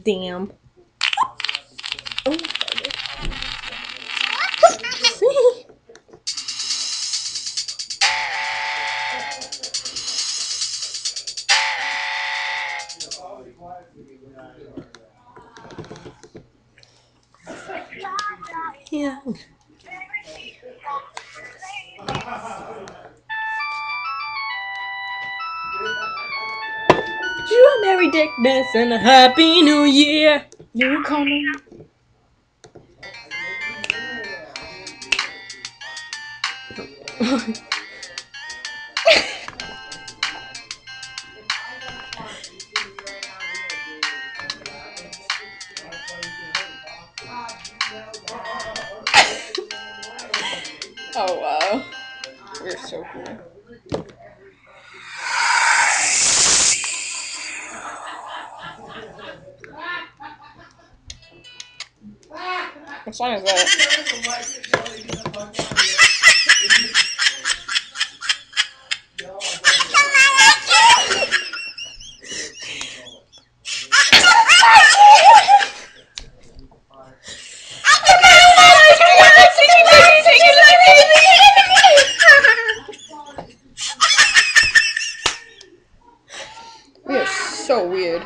Damn. Oh. Yeah. You a Merry Dickness and a Happy New Year. You coming? Oh wow, you're so cool. What song is that? We are so weird.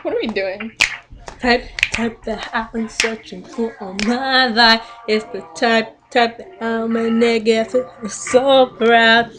What are we doing? Type that I've been searching for all my life. It's the type that I'm a negative. I'm so proud.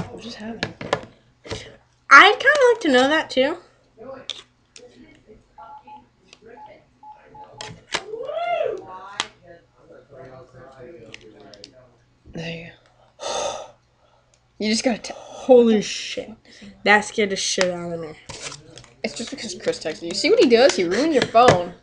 What just happened? I'd kind of like to know that too. There you go. You just gotta Holy shit. That scared the shit out of me. It's just because Chris texted you. See what he does? He ruined your phone.